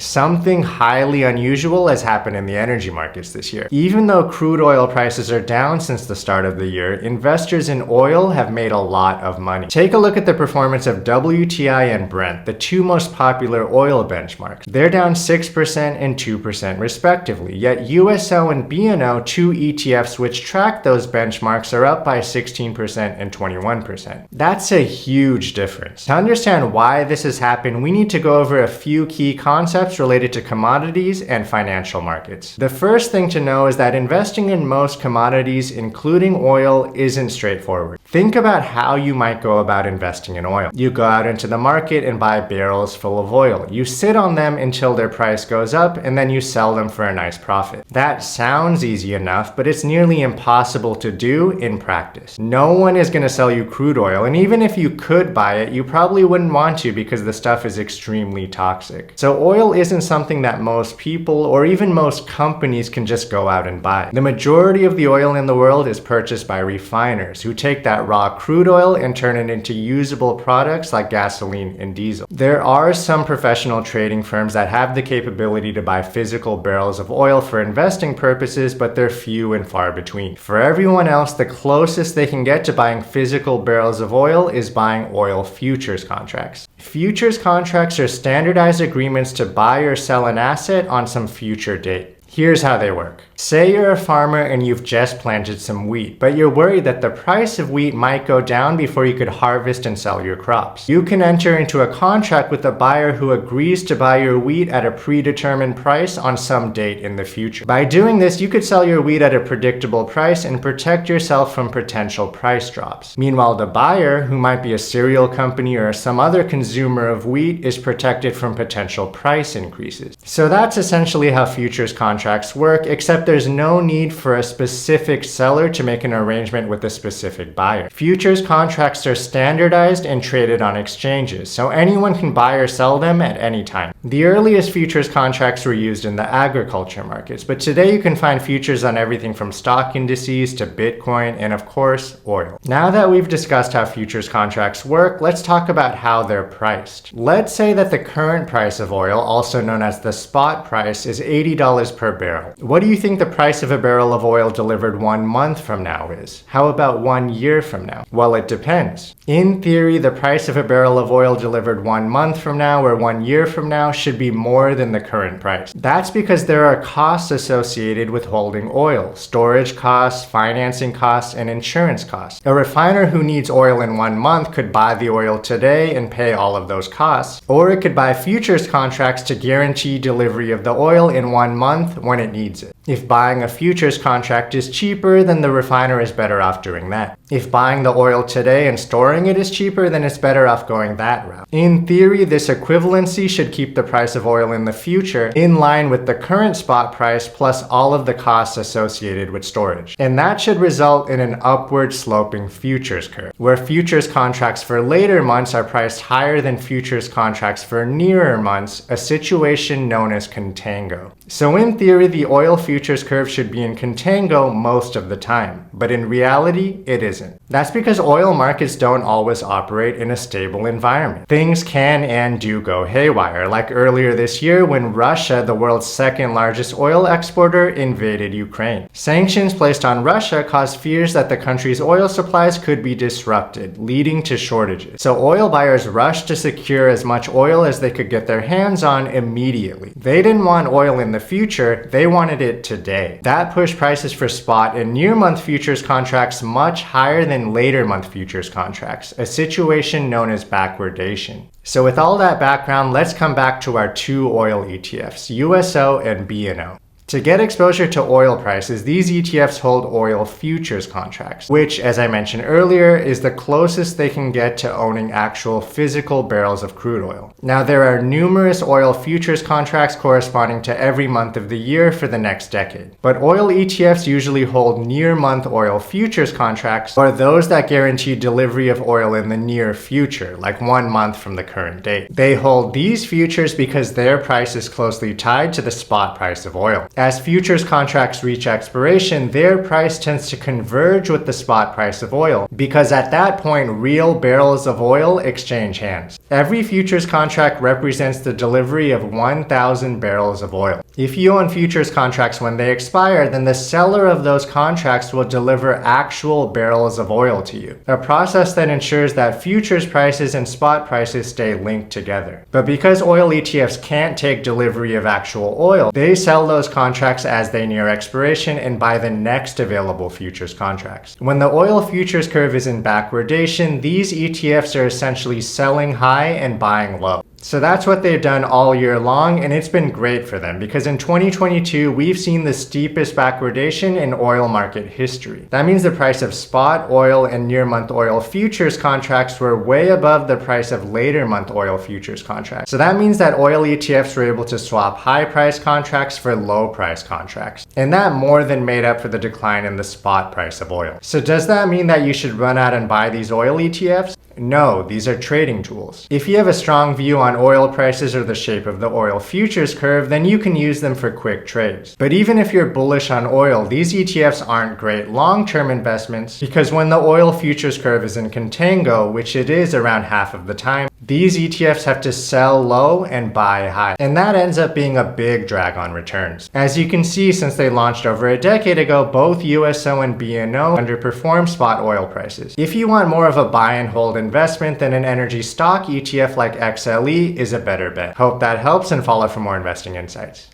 Something highly unusual has happened in the energy markets this year. Even though crude oil prices are down since the start of the year, investors in oil have made a lot of money. Take a look at the performance of WTI and Brent, the two most popular oil benchmarks. They're down 6% and 2% respectively, yet USO and BNO, two ETFs which track those benchmarks, are up by 16% and 21%. That's a huge difference. To understand why this has happened, we need to go over a few key concepts related to commodities and financial markets. The first thing to know is that investing in most commodities, including oil, isn't straightforward. Think about how you might go about investing in oil. You go out into the market and buy barrels full of oil. You sit on them until their price goes up, and then you sell them for a nice profit. That sounds easy enough, but it's nearly impossible to do in practice. No one is going to sell you crude oil, and even if you could buy it, you probably wouldn't want to because the stuff is extremely toxic. So oil isn't something that most people or even most companies can just go out and buy. The majority of the oil in the world is purchased by refiners who take that raw crude oil and turn it into usable products like gasoline and diesel. There are some professional trading firms that have the capability to buy physical barrels of oil for investing purposes, but they're few and far between. For everyone else, the closest they can get to buying physical barrels of oil is buying oil futures contracts. Futures contracts are standardized agreements to buy or sell an asset on some future date. Here's how they work. Say you're a farmer and you've just planted some wheat, but you're worried that the price of wheat might go down before you could harvest and sell your crops. You can enter into a contract with a buyer who agrees to buy your wheat at a predetermined price on some date in the future. By doing this, you could sell your wheat at a predictable price and protect yourself from potential price drops. Meanwhile, the buyer, who might be a cereal company or some other consumer of wheat, is protected from potential price increases. So that's essentially how futures contracts work, except there's no need for a specific seller to make an arrangement with a specific buyer. Futures contracts are standardized and traded on exchanges, so anyone can buy or sell them at any time. The earliest futures contracts were used in the agriculture markets, but today you can find futures on everything from stock indices to Bitcoin and, of course, oil. Now that we've discussed how futures contracts work, let's talk about how they're priced. Let's say that the current price of oil, also known as the spot price, is $80 per barrel. What do you think the price of a barrel of oil delivered 1 month from now is? How about 1 year from now? Well, it depends. In theory, the price of a barrel of oil delivered 1 month from now or 1 year from now should be more than the current price. That's because there are costs associated with holding oil: storage costs, financing costs, and insurance costs. A refiner who needs oil in 1 month could buy the oil today and pay all of those costs, or it could buy futures contracts to guarantee delivery of the oil in 1 month when it needs it. If buying a futures contract is cheaper, then the refiner is better off doing that. If buying the oil today and storing it is cheaper, then it's better off going that route. In theory, this equivalency should keep the price of oil in the future in line with the current spot price plus all of the costs associated with storage. And that should result in an upward sloping futures curve, where futures contracts for later months are priced higher than futures contracts for nearer months, a situation known as contango. So in theory, the oil futures curve should be in contango most of the time, but in reality, it isn't. That's because oil markets don't always operate in a stable environment. Things can and do go haywire, like earlier this year when Russia, the world's second largest oil exporter, invaded Ukraine. Sanctions placed on Russia caused fears that the country's oil supplies could be disrupted, leading to shortages. So oil buyers rushed to secure as much oil as they could get their hands on immediately. They didn't want oil in the future, they wanted it today. That pushed prices for spot and near-month futures contracts much higher than later month futures contracts, a situation known as backwardation. So with all that background, let's come back to our two oil ETFs, USO and BNO. To get exposure to oil prices, these ETFs hold oil futures contracts, which, as I mentioned earlier, is the closest they can get to owning actual physical barrels of crude oil. Now, there are numerous oil futures contracts corresponding to every month of the year for the next decade. But oil ETFs usually hold near-month oil futures contracts, or those that guarantee delivery of oil in the near future, like 1 month from the current date. They hold these futures because their price is closely tied to the spot price of oil. As futures contracts reach expiration, their price tends to converge with the spot price of oil, because at that point, real barrels of oil exchange hands. Every futures contract represents the delivery of 1,000 barrels of oil. If you own futures contracts when they expire, then the seller of those contracts will deliver actual barrels of oil to you, a process that ensures that futures prices and spot prices stay linked together. But because oil ETFs can't take delivery of actual oil, they sell those contracts as they near expiration and buy the next available futures contracts. When the oil futures curve is in backwardation, these ETFs are essentially selling high and buying low. So that's what they've done all year long, and it's been great for them because in 2022, we've seen the steepest backwardation in oil market history. That means the price of spot oil and near-month oil futures contracts were way above the price of later-month oil futures contracts. So that means that oil ETFs were able to swap high-price contracts for low-price contracts. And that more than made up for the decline in the spot price of oil. So does that mean that you should run out and buy these oil ETFs? No, these are trading tools. If you have a strong view on oil prices or the shape of the oil futures curve, then you can use them for quick trades. But even if you're bullish on oil, these ETFs aren't great long-term investments because when the oil futures curve is in contango, which it is around half of the time, these ETFs have to sell low and buy high. And that ends up being a big drag on returns. As you can see, since they launched over a decade ago, both USO and BNO underperform spot oil prices. If you want more of a buy and hold investment, then an energy stock ETF like XLE is a better bet. Hope that helps, and follow for more investing insights.